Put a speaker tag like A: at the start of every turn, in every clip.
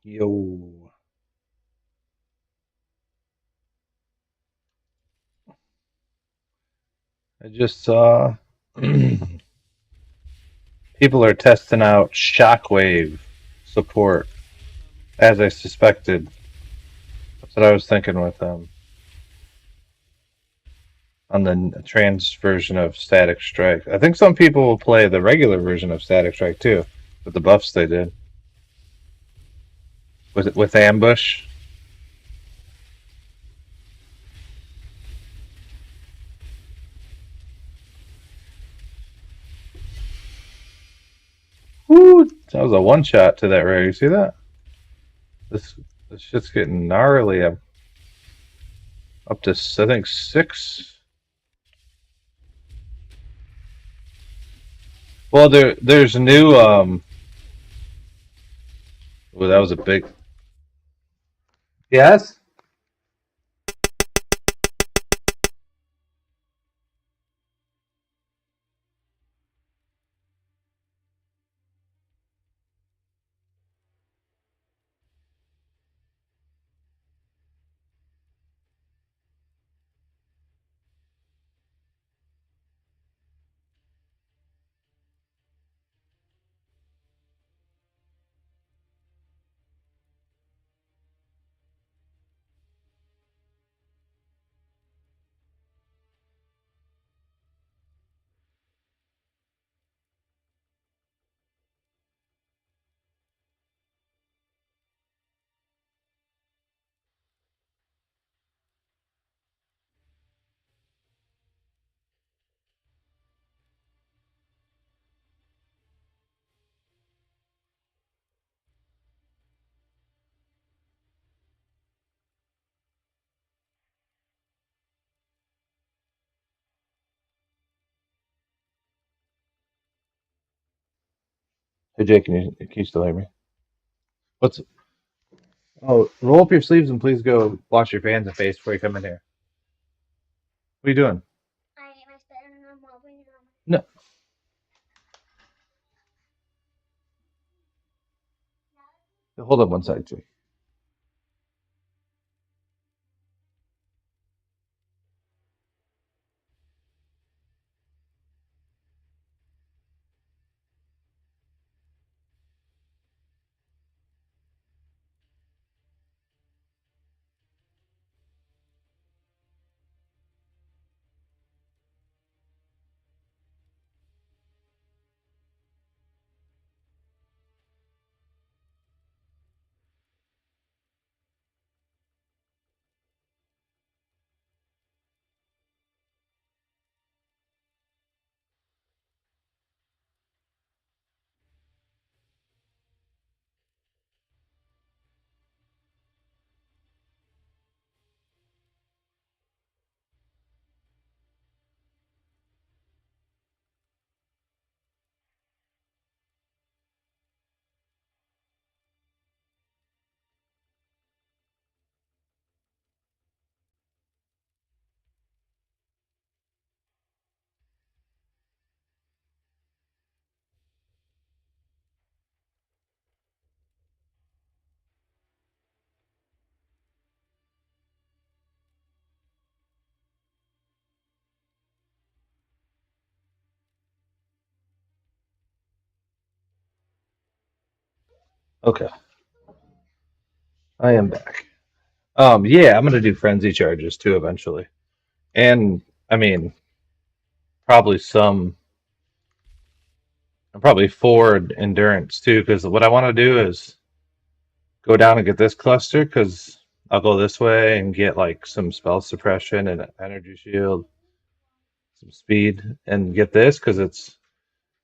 A: Yo. I just saw people are testing out shockwave support, as I suspected. That's what I was thinking with on the trans version of Static Strike. I think some people will play the regular version of Static Strike too, with the buffs they did with ambush. Woo! That was a one shot to that rare. You see that? This this shit's getting gnarly. I'm up to I think 6. Well, there's new. Well, that was a big. Yes. Hey Jake, can you still hear me? What's Oh, roll up your sleeves and please go wash your hands and face before you come in here. What are you doing? No. Hold up one sec, Jake. Okay, I am back. Yeah, I'm gonna do frenzy charges too eventually, and I mean probably some, probably 4 endurance too, because what I want to do is go down and get this cluster, because I'll go this way and get like some spell suppression and energy shield, some speed, and get this because it's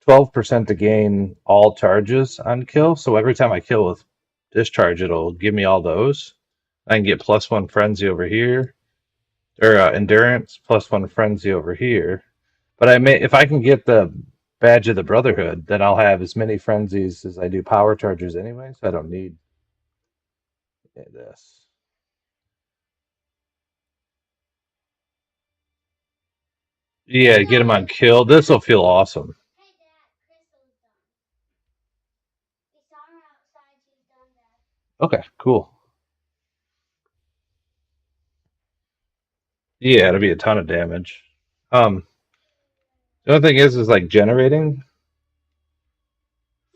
A: 12% to gain all charges on kill. So every time I kill with discharge, it'll give me all those. I can get +1 frenzy over here, or endurance +1 frenzy over here. But I may, if I can get the badge of the Brotherhood, then I'll have as many frenzies as I do power charges anyway. So I don't need this. Yeah, get him on kill. This will feel awesome. Okay, cool. Yeah, it'll be a ton of damage. The other thing is like generating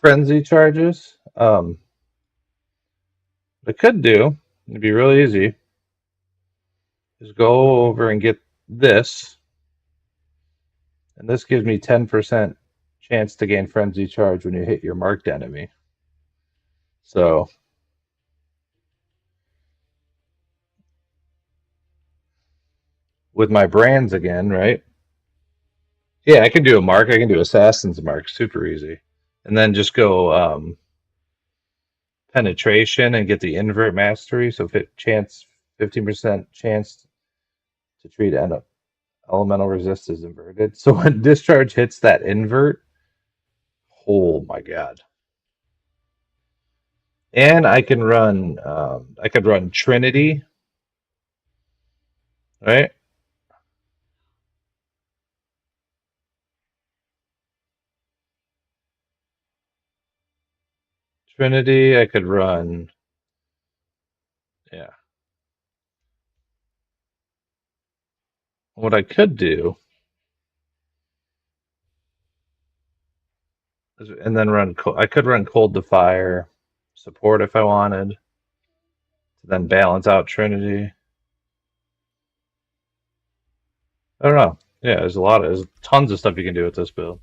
A: frenzy charges. What I could do, it'd be really easy, is go over and get this, and this gives me 10% chance to gain frenzy charge when you hit your marked enemy. So with my brands again, right? Yeah, I can do a mark. I can do assassin's mark, super easy, and then just go penetration and get the invert mastery. So 15% chance to treat elemental resist is inverted. So when discharge hits that invert, oh my god! And I can run. I could run Trinity, right? Trinity. I could run. Yeah. What I could do is, and then run. I could run Cold to Fire support if I wanted to then balance out Trinity. I don't know. Yeah, there's tons of stuff you can do with this build.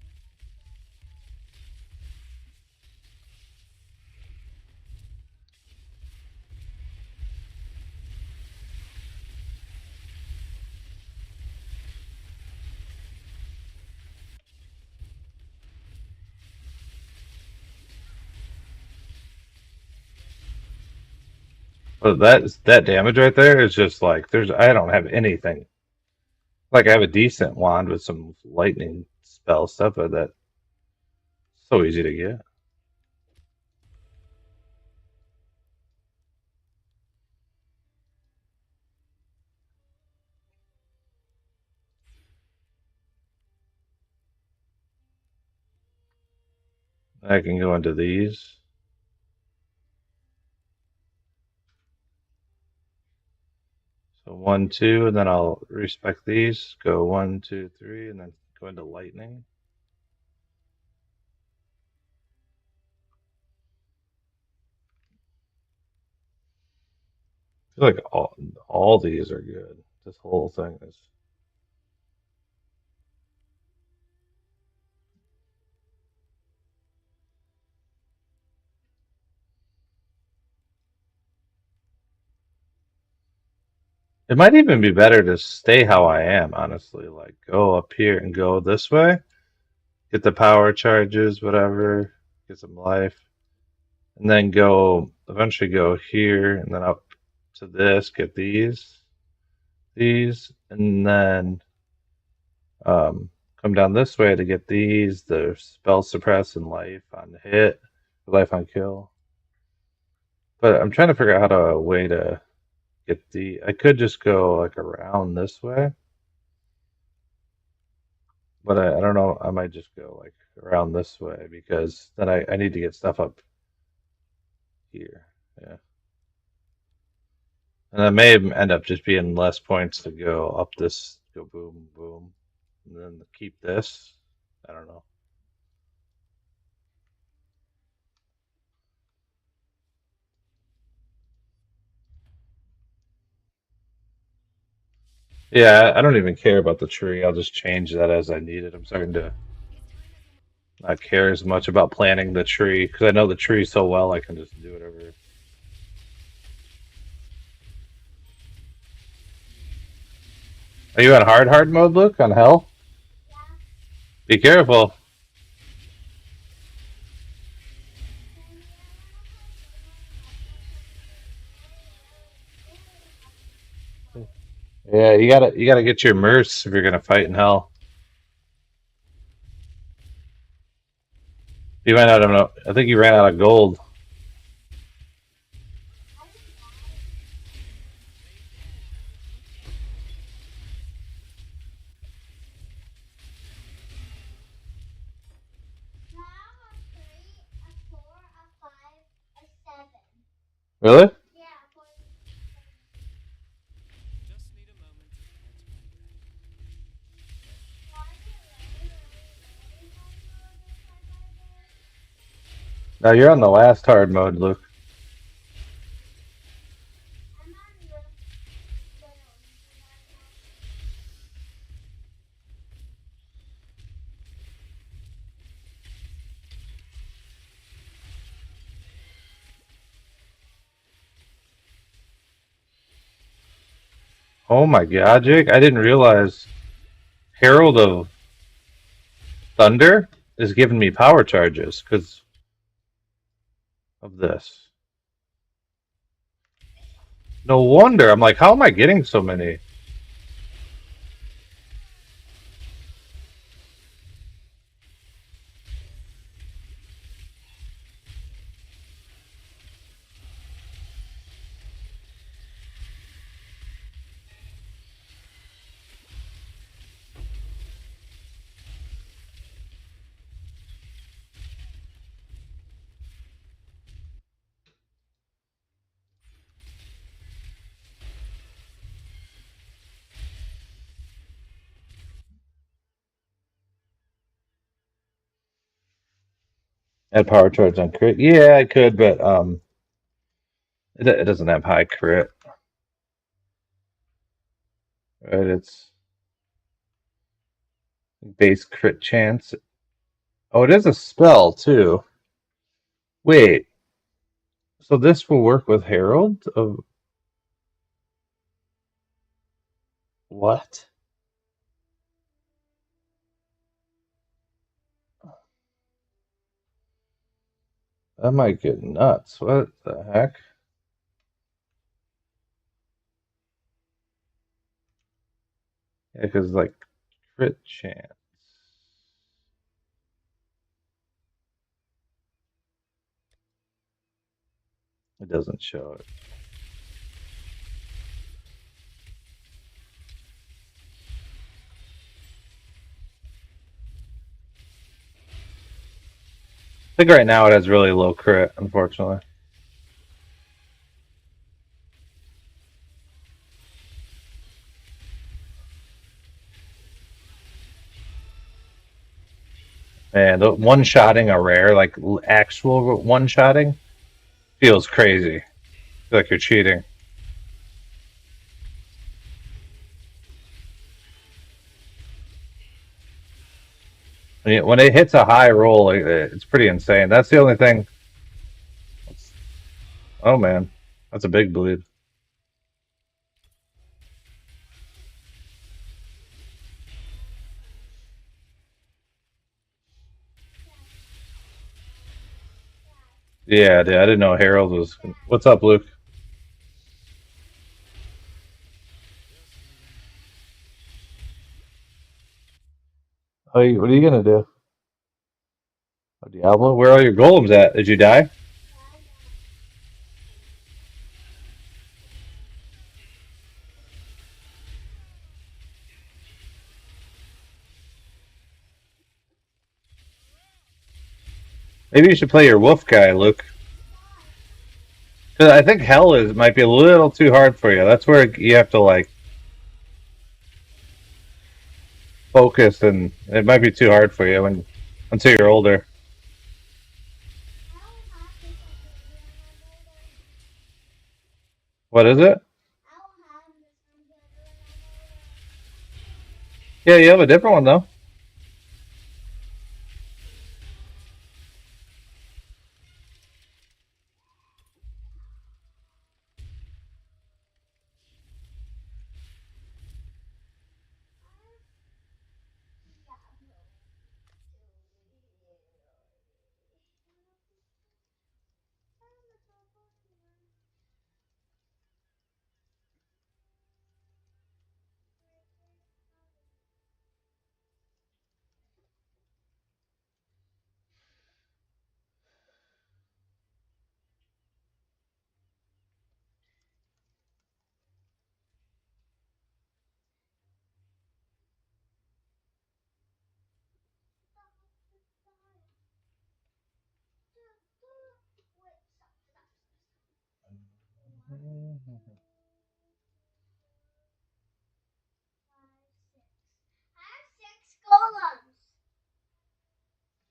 A: But that damage right there is just like I don't have anything. Like I have a decent wand with some lightning spell stuff, but that's so easy to get. I can go into these. So 1, 2, and then I'll respec these. Go 1, 2, 3, and then go into lightning. I feel like all these are good. This whole thing is. It might even be better to stay how I am, honestly. Like go up here and go this way, get the power charges, whatever, get some life, and then go eventually go here and then up to this, get these, and then come down this way to get these, the spell suppress and life on hit, life on kill. But I'm trying to figure out how to a way to get the. I could just go like around this way, but I don't know. I might just go like around this way because then I need to get stuff up here. Yeah. And that may end up just being less points to go up this, go boom, boom, and then keep this. I don't know. Yeah, I don't even care about the tree. I'll just change that as I need it. I'm starting to not care as much about planting the tree because I know the tree so well. I can just do whatever. Are you on hard mode, Luke? On hell? Be careful. Yeah, you gotta get your mercs if you're gonna fight in hell. You ran out of I think you ran out of gold. Really? Now you're on the last hard mode, Luke. Oh my god, Jake! I didn't realize Herald of Thunder is giving me power charges because of this. No wonder. I'm like, how am I getting so many? Add power charge on crit. Yeah, I could, but it doesn't have high crit. Right? It's base crit chance. Oh, it is a spell too. Wait, so this will work with Herald of what? That might get nuts. What the heck? Yeah, because like crit chance. It doesn't show it. I think right now it has really low crit, unfortunately. And the one-shotting a rare, like actual one-shotting, feels crazy. Feel like you're cheating. When it hits a high roll, it's pretty insane. That's the only thing. Oh man, that's a big bleed. Yeah, dude, I didn't know Harold was. What's up, Luke? Oh, what are you gonna do? Oh, Diablo, where are your golems at? Did you die? Maybe you should play your wolf guy, Luke. Because I think hell is might be a little too hard for you. That's where you have to like focus, and it might be too hard for you until you're older. What is it? Yeah, you have a different one though.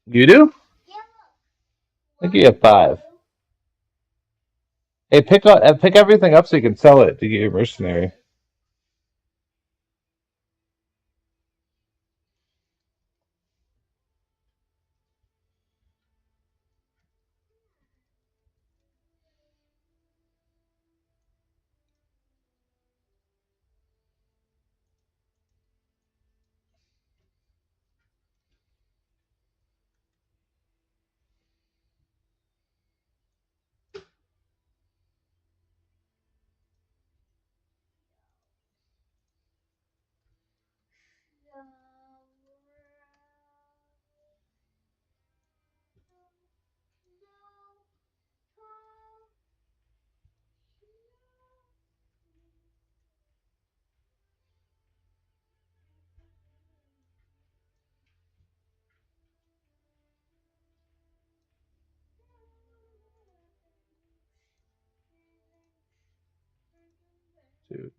A: You do? I think you have 5. Hey, pick everything up so you can sell it to get your mercenary. Dude.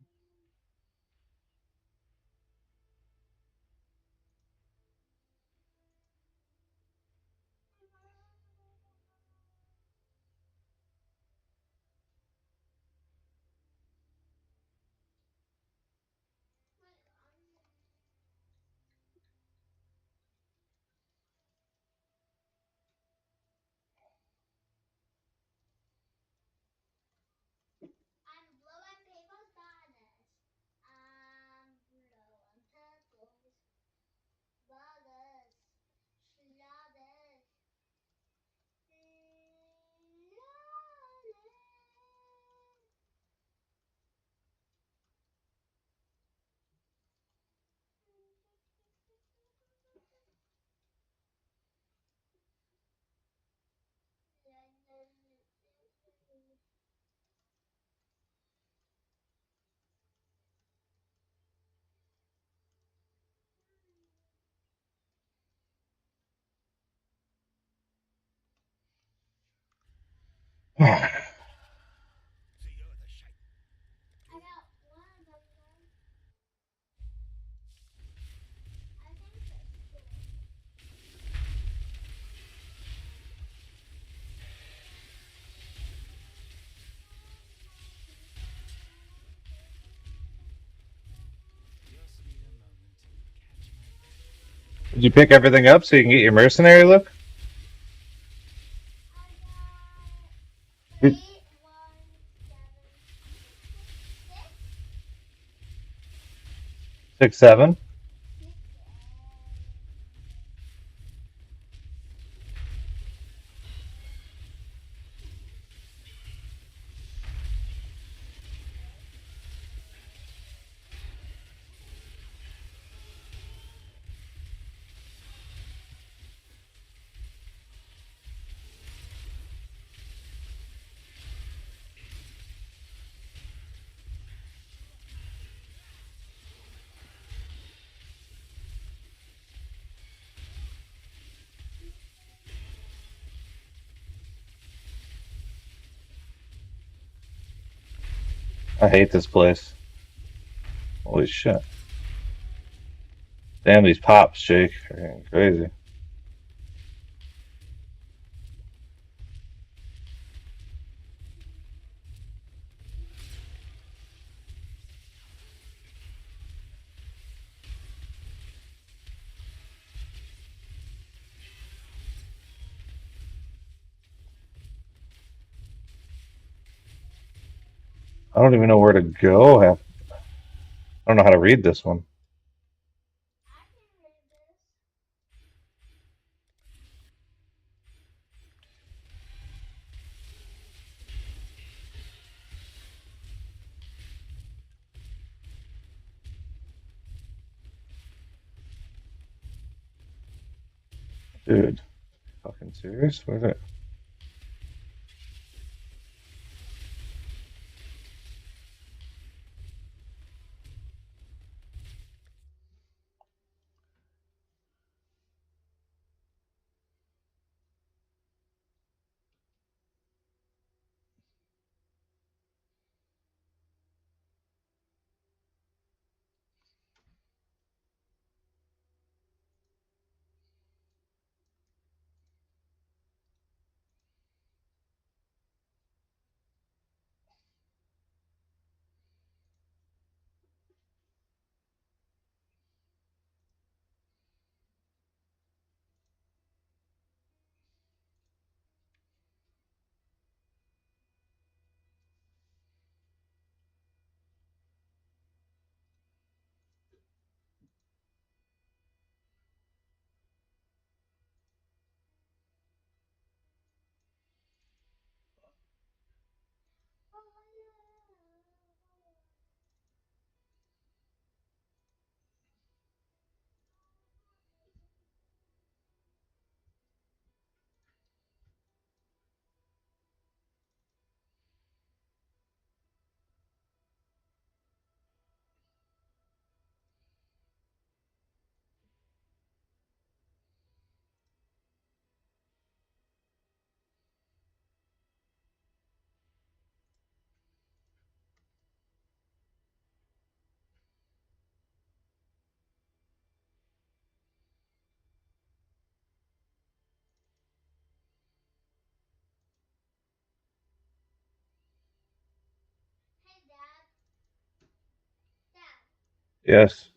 A: Did you pick everything up so you can get your mercenary look? 6, 7. I hate this place. Holy shit. Damn, these pops, Jake, are getting crazy. I don't even know where to go. I don't know how to read this one. Dude, fucking serious? Where's it? Yes.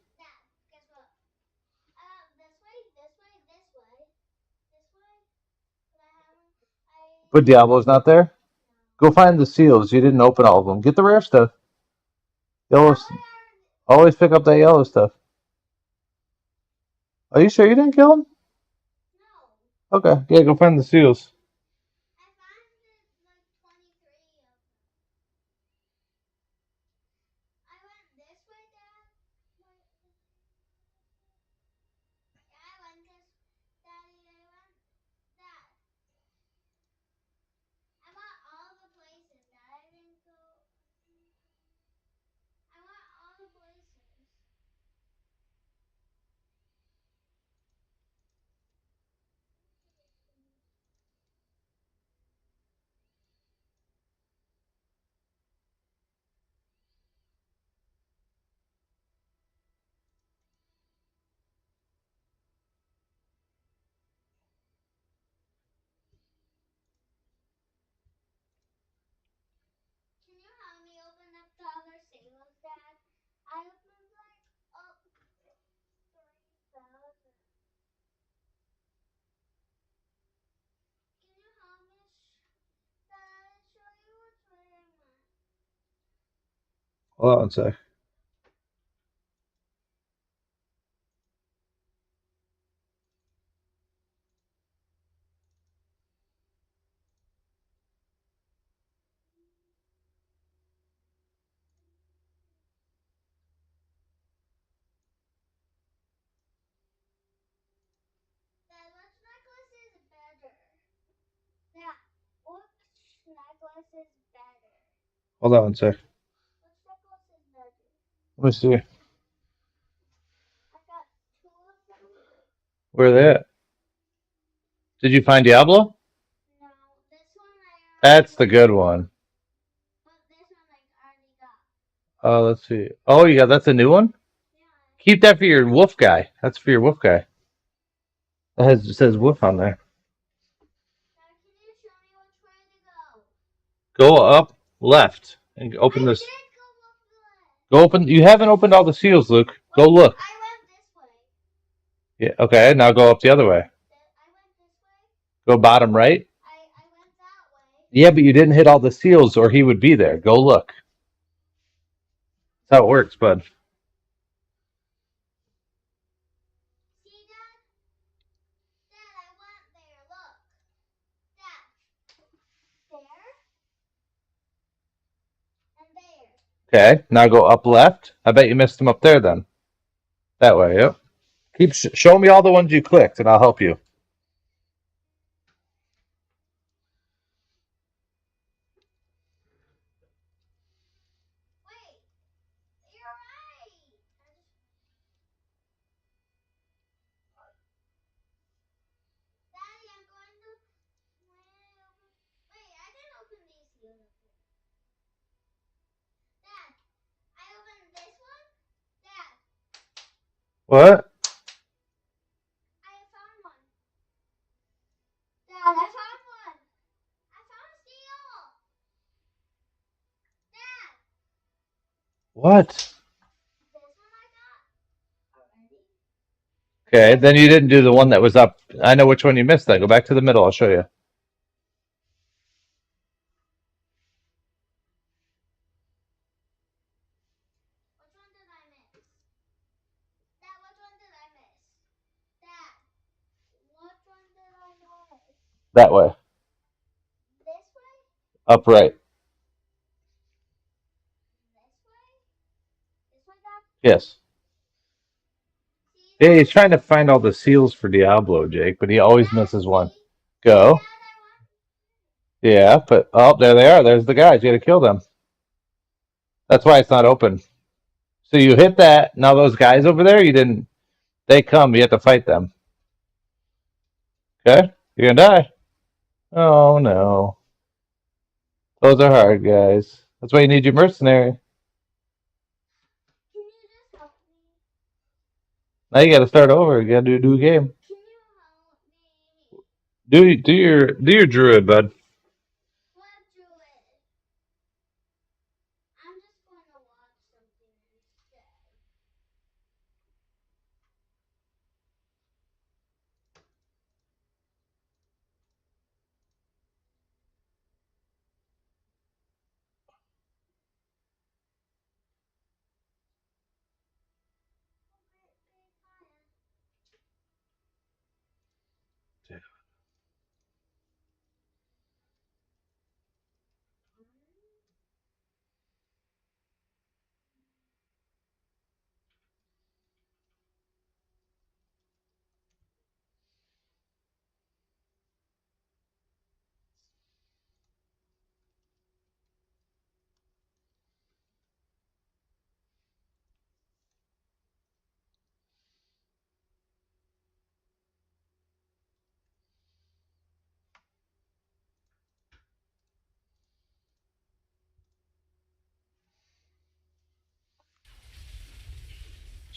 A: But Diablo's not there? Go find the seals. You didn't open all of them. Get the rare stuff. Yellow. Always pick up that yellow stuff. Are you sure you didn't kill him? No. Okay. Yeah, go find the seals. Hold on a sec. Hold on a sec. Let me see. Where are they at? Did you find Diablo? That's the good one. Oh, let's see. Oh, yeah, that's a new one? Keep that for your wolf guy. That's for your wolf guy. It says wolf on there. Go up left and open this. Go open. You haven't opened all the seals, Luke. Go look. Yeah. Okay. Now go up the other way. Go bottom right. Yeah, but you didn't hit all the seals, or he would be there. Go look. That's how it works, bud. Okay. Now go up left. I bet you missed him up there then. That way. Yep. Keep show me all the ones you clicked, and I'll help you. What? What? Okay, then you didn't do the one that was up. I know which one you missed. Then go back to the middle. I'll show you. That way. Upright. Yes. Yeah, he's trying to find all the seals for Diablo, Jake, but he always misses one. Go. Yeah, but oh, there they are. There's the guys. You got to kill them. That's why it's not open. So you hit that. Now those guys over there, you didn't. They come. You have to fight them. Okay, you're gonna die. Oh no. Those are hard, guys. That's why you need your mercenary. Now you got to start over. You got to do a game. Do your druid, bud.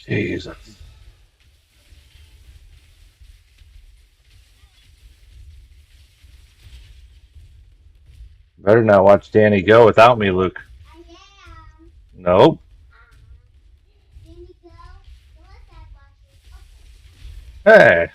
A: Jesus. Better not watch Danny go without me, Luke. Nope. Hey.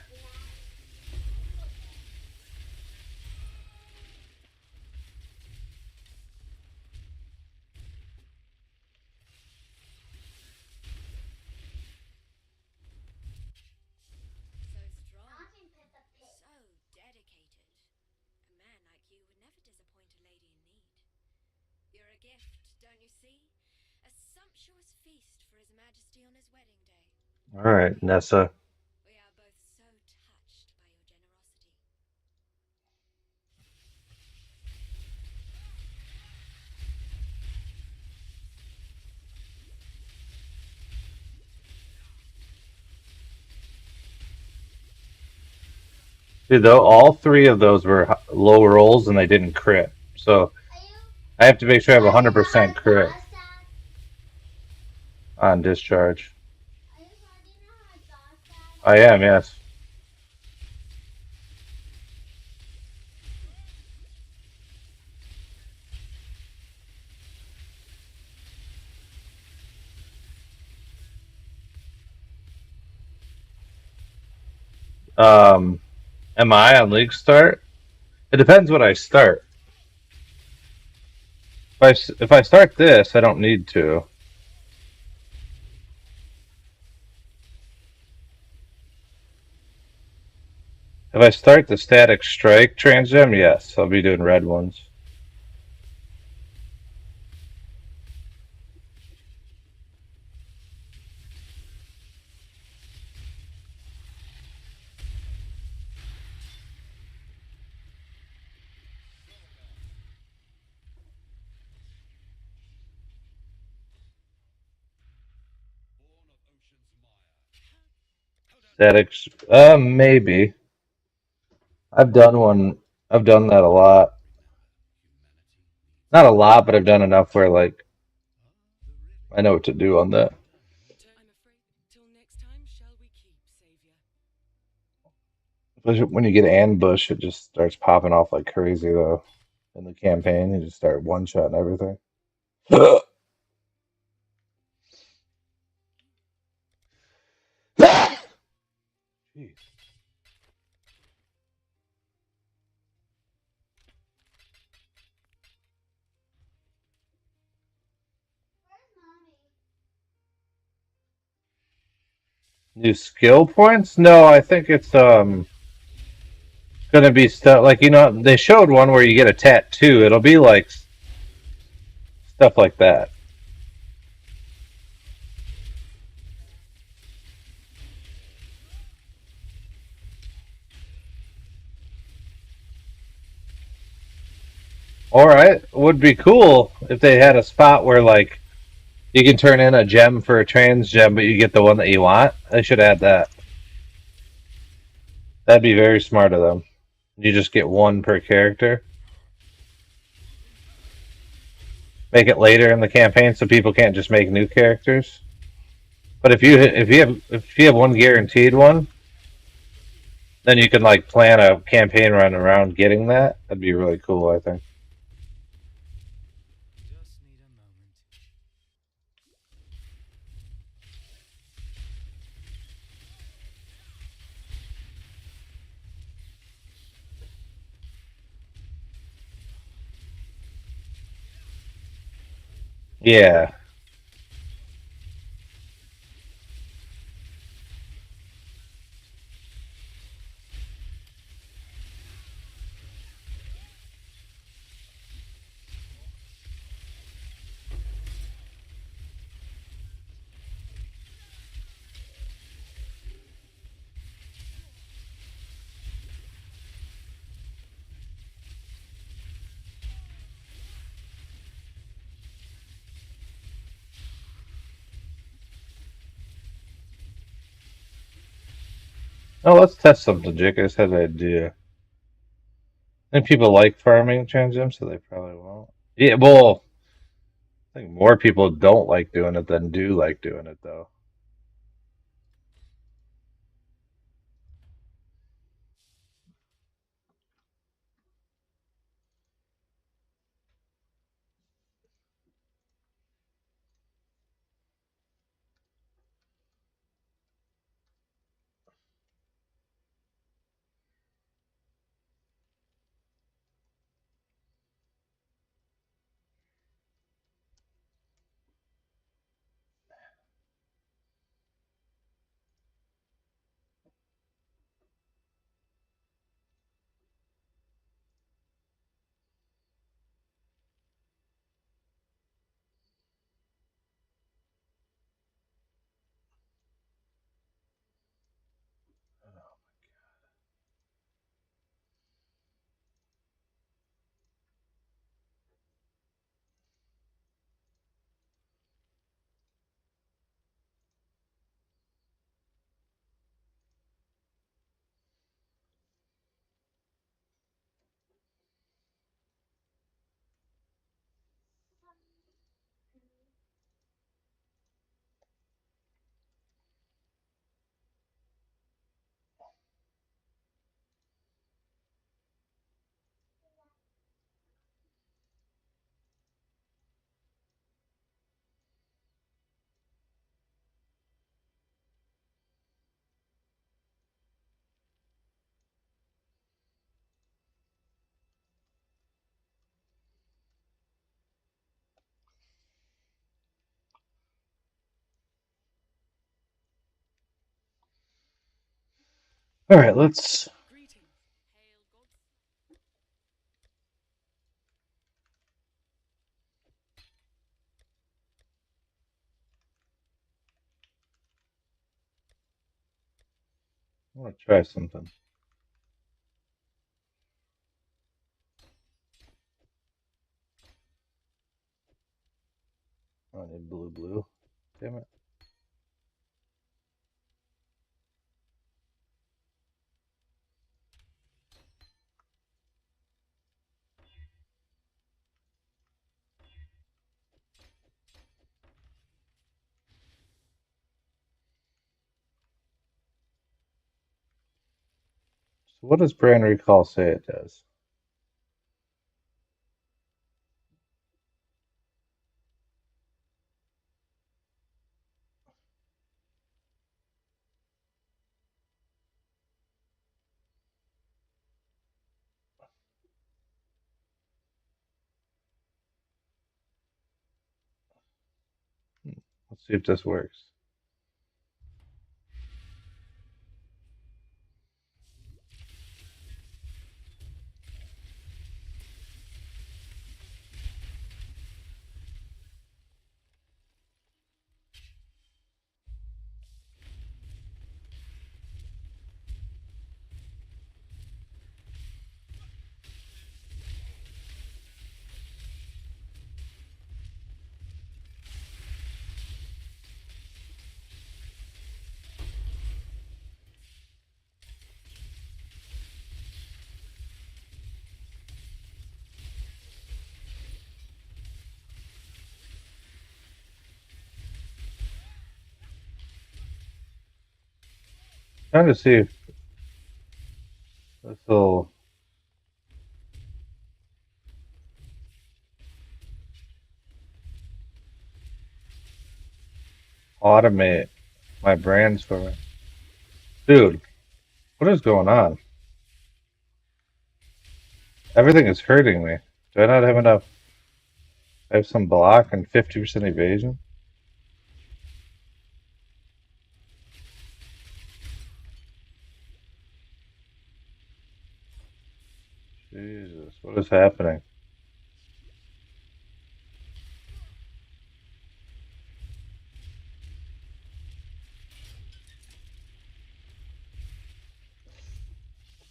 A: All right, Nessa. Dude, though, all three of those were low rolls and they didn't crit. So I have to make sure I have 100% crit on discharge. I am, yes. Am I on league start? It depends what I start. If I start this, I don't need to. If I start the static strike transgem, yes, I'll be doing red ones. Static, maybe. I've done one. I've done that a lot. Not a lot, but I've done enough where like I know what to do on that. When you get ambush, it just starts popping off like crazy though. In the campaign, you just start one shotting everything. Jeez. New skill points? No, I think it's gonna be stuff like they showed one where you get a tattoo. It'll be like stuff like that. All right, would be cool if they had a spot where like you can turn in a gem for a trans gem, but you get the one that you want. They should add that. That'd be very smart of them. You just get one per character. Make it later in the campaign so people can't just make new characters. But if you have one guaranteed one, then you can like plan a campaign run around getting that. That'd be really cool, I think. Yeah. Oh, let's test something, Jake. I just had an idea. I think people like farming transgems, so they probably won't. Yeah, well, I think more people don't like doing it than do like doing it, though. All right, let's. I want to try something. I need blue. Damn it. So what does brand recall say it does? Let's see if this works. Trying to see if this will automate my brands for me. Dude, what is going on? Everything is hurting me. Do I not have enough? I have some block and 50% evasion. Jesus, what is happening?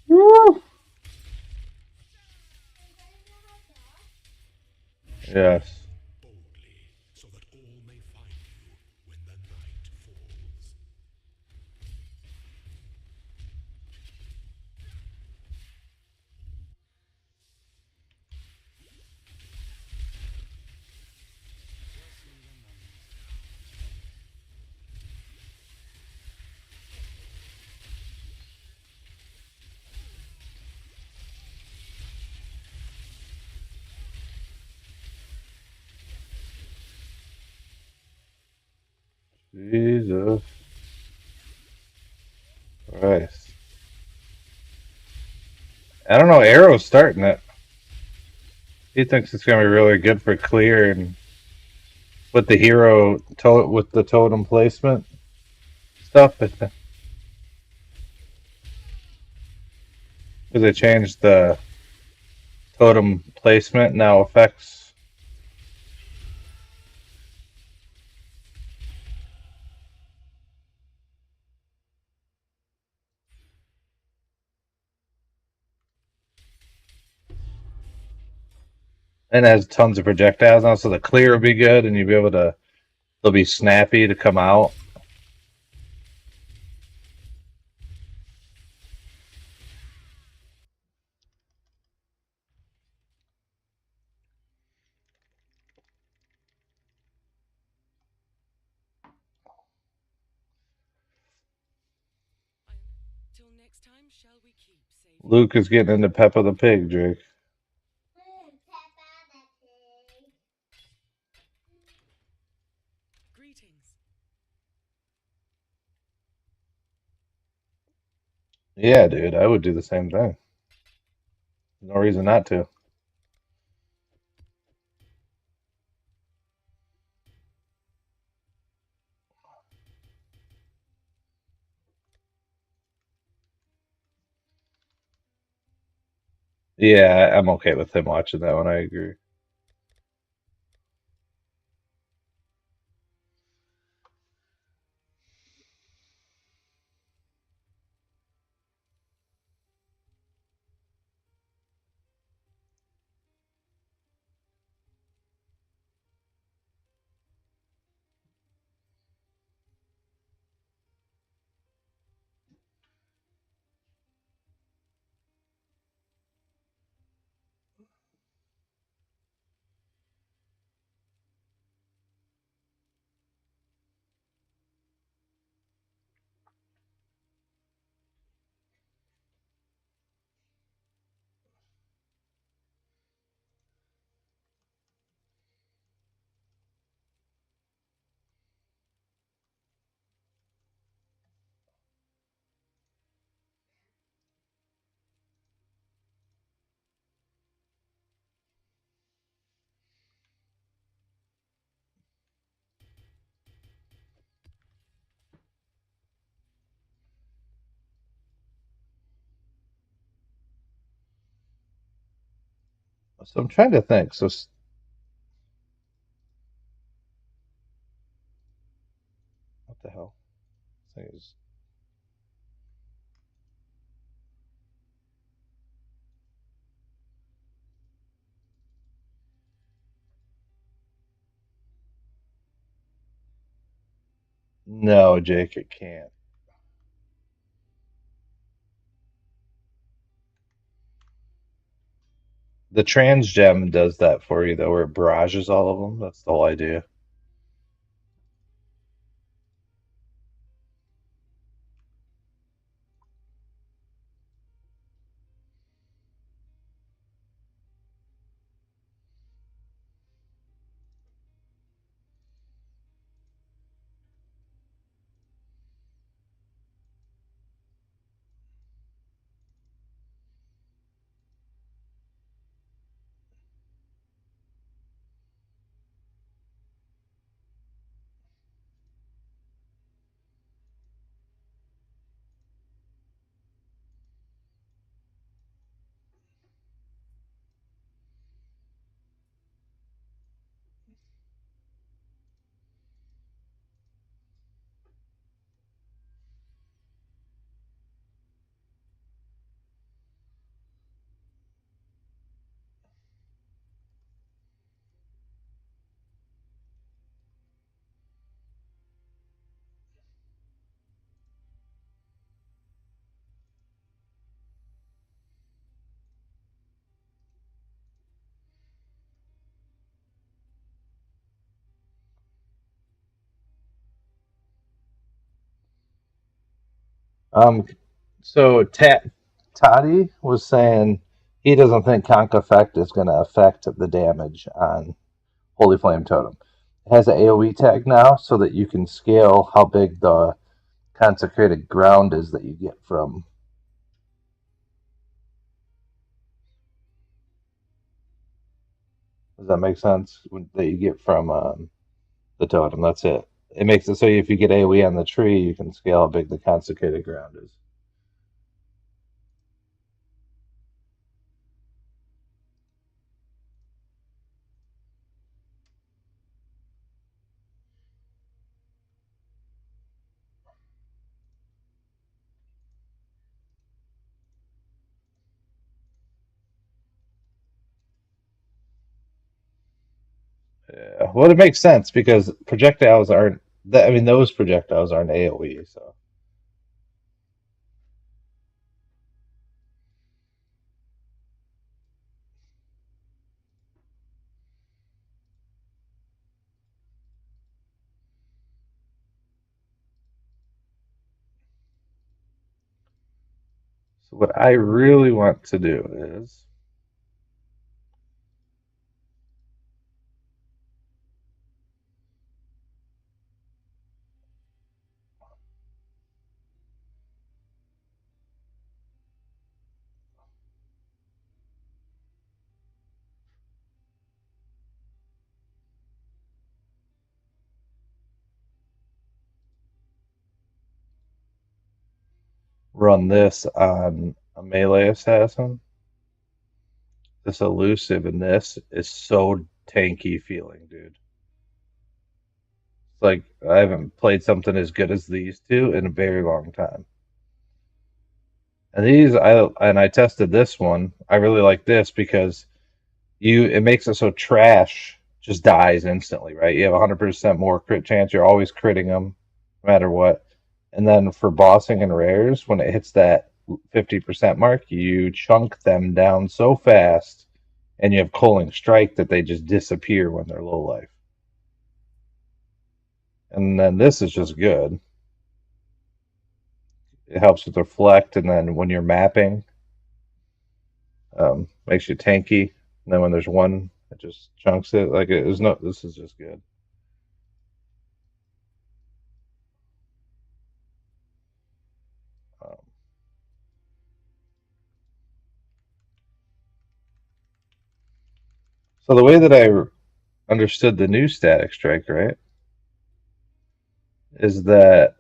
A: Woo! Yes.
B: So that all may find you when the night falls.
A: Jesus Christ. I don't know. Arrow's starting it. He thinks it's gonna be really good for clear and with the with the totem placement stuff. Because they changed the totem placement now affects. And it has tons of projectiles now, so the clear will be good, and you'll be able to. They'll be snappy to come out.
C: Till next time, shall we keep saving?
A: Luke is getting into Peppa the Pig, Jake.
C: Greetings.
A: Yeah, dude, I would do the same thing. No reason not to. Yeah, I'm okay with him watching that one. I agree. So I'm trying to think. What the hell? This thing is no, Jake. It can't. The trans gem does that for you though, where it barrages all of them. That's the whole idea. Um, so Toddy was saying he doesn't think Conk effect is going to affect the damage on Holy Flame Totem. has an AoE tag now so that you can scale how big the consecrated ground is that you get from. Does that make sense? That you get from the totem. That's it. It makes it so if you get AoE on the tree, you can scale how big the consecrated ground is. Yeah. Well, it makes sense because projectiles aren't. I mean, those projectiles aren't AoE. So what I really want to do is run this on a melee assassin. This elusive and this is so tanky feeling, dude. It's like I haven't played something as good as these two in a very long time. And I tested this one. I really like this because it makes it so trash just dies instantly, right? You have 100% more crit chance. You're always critting them, no matter what. And then for bossing and rares, when it hits that 50% mark, you chunk them down so fast, and you have Culling Strike that they just disappear when they're low life. And then this is just good. It helps with reflect, and then when you're mapping, makes you tanky. And then when there's one, it just chunks it. Like it is no. This is just good. Um, so the way that I understood the new static strike, right, is that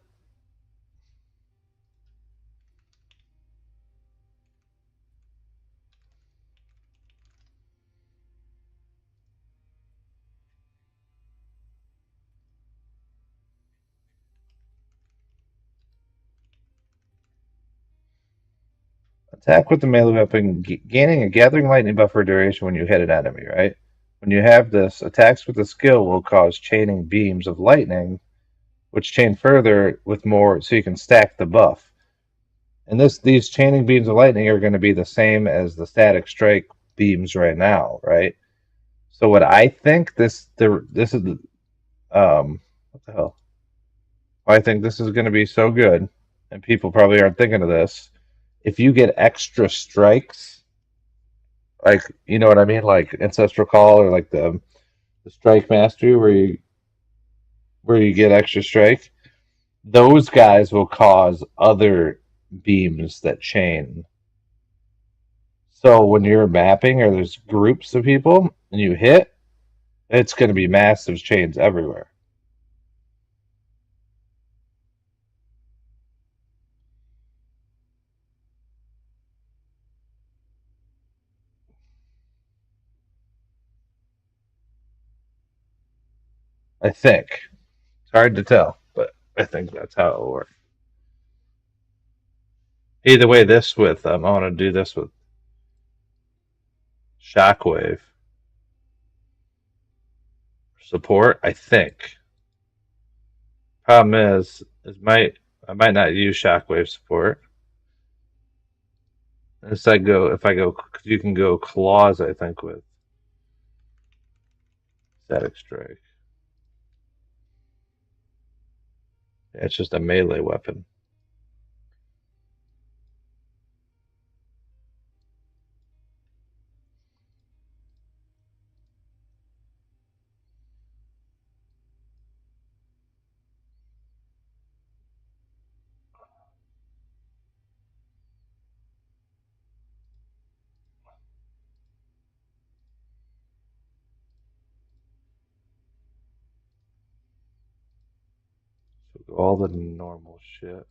A: attack with the melee weapon, gaining a gathering lightning buff for duration when you hit an enemy, right? When you have this, attacks with the skill will cause chaining beams of lightning, which chain further with more, so you can stack the buff. And these chaining beams of lightning are going to be the same as the static strike beams right now, right? So what I think this is what the hell? I think this is going to be so good, and people probably aren't thinking of this. If you get extra strikes, like you know what I mean, like ancestral call or like the strike mastery, where you get extra strike, those guys will cause other beams that chain. So when you're mapping or there's groups of people and you hit, it's going to be massive chains everywhere. I think it's hard to tell, but I think that's how it will work. Either way, I want to do this with Shockwave support. I think. Problem is I might not use Shockwave support. Unless I go if I go, cause you can go claws. I think with static strike. Yeah, it's just a melee weapon. Go all the normal shit.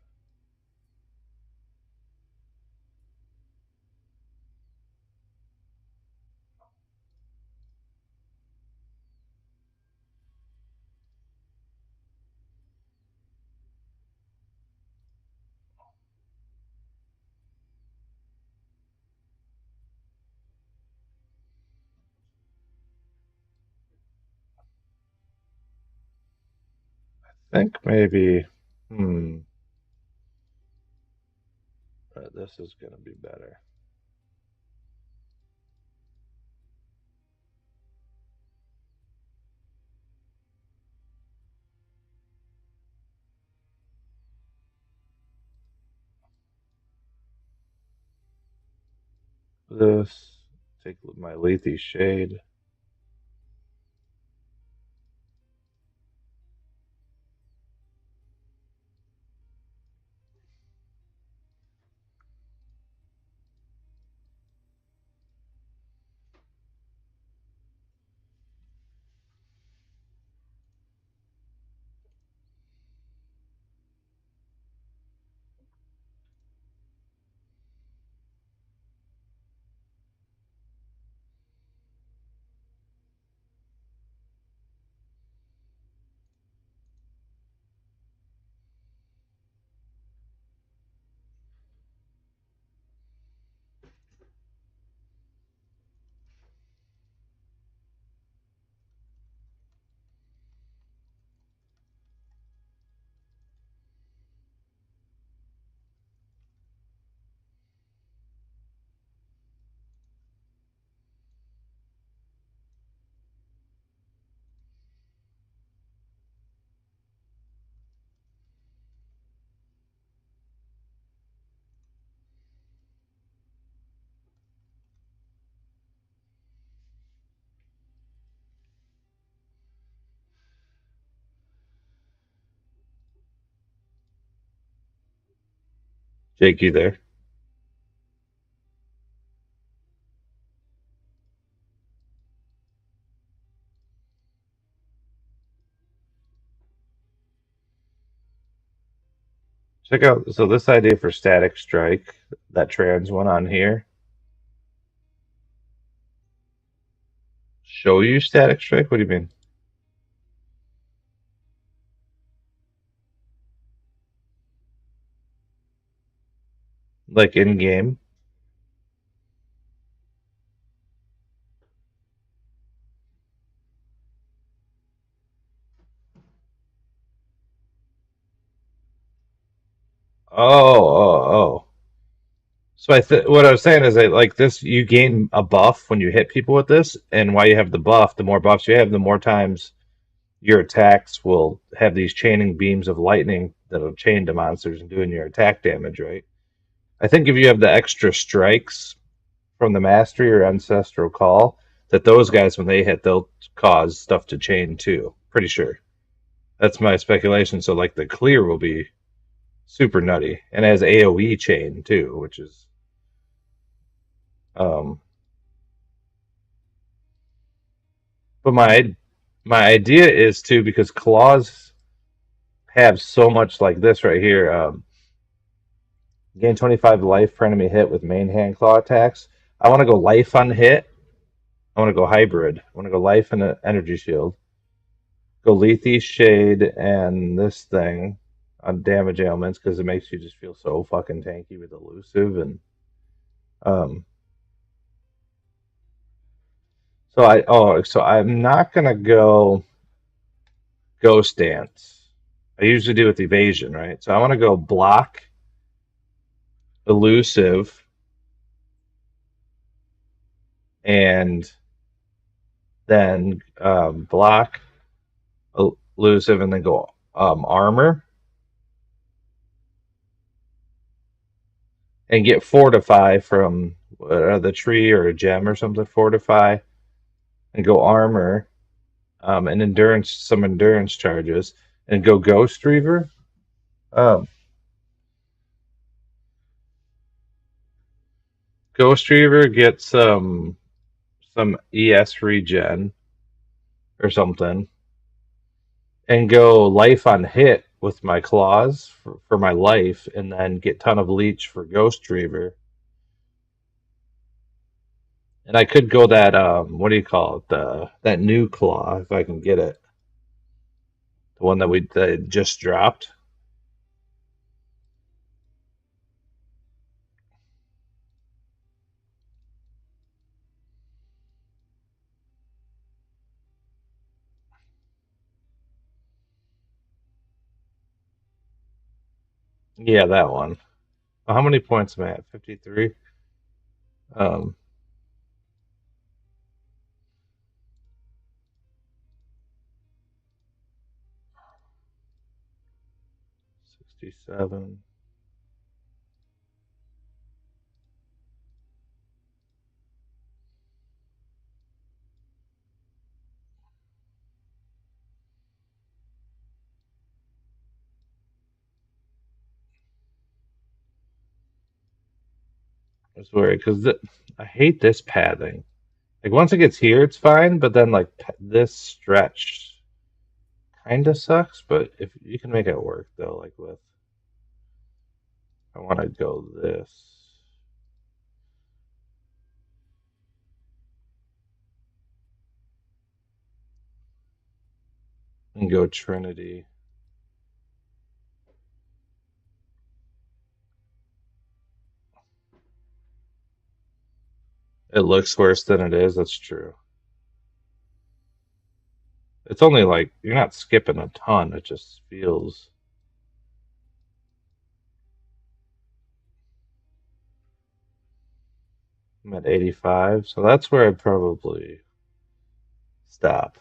A: I think maybe, this is gonna be better. This, take my Lethe shade. Jake, you there? Check out, so this idea for static strike, that trans one on here. Show you static strike? What do you mean? Like in game? Oh. So what I was saying is that like this, you gain a buff when you hit people with this, and while you have the buff, the more buffs you have, the more times your attacks will have these chaining beams of lightning that'll chain to monsters and doing your attack damage, right? I think if you have the extra strikes from the mastery or ancestral call, that those guys when they hit, they'll cause stuff to chain too. Pretty sure. That's my speculation. So like the clear will be super nutty and has AoE chain too, which is um but my idea is too, because claws have so much like this right here. Gain 25 life per enemy hit with main hand claw attacks. I want to go life on hit. I want to go hybrid. I want to go life and an energy shield. Go Lethe shade and this thing on damage ailments because it makes you just feel so fucking tanky with elusive and um. So I'm not gonna go ghost dance. I usually do with evasion, right? So I want to go block, elusive, and then block, elusive, and then go armor and get fortify from the tree or a gem or something. Fortify and go armor, and endurance, some endurance charges, and go ghost reaver. Um, Ghost reaver gets some ES regen or something, and go life on hit with my claws for my life, and then get ton of leech for Ghost Reaver. And I could go that what do you call it? That new claw if I can get it. The one that just dropped. Yeah, that one. How many points am I at? 53. Um, 67. It's weird because I hate this padding. Like once it gets here, it's fine, but then like this stretch kind of sucks. But if you can make it work though, like with I want to go this and go Trinity. It looks worse than it is. That's true. It's only like you're not skipping a ton. It just feels. I'm at 85, so that's where I'd probably stop.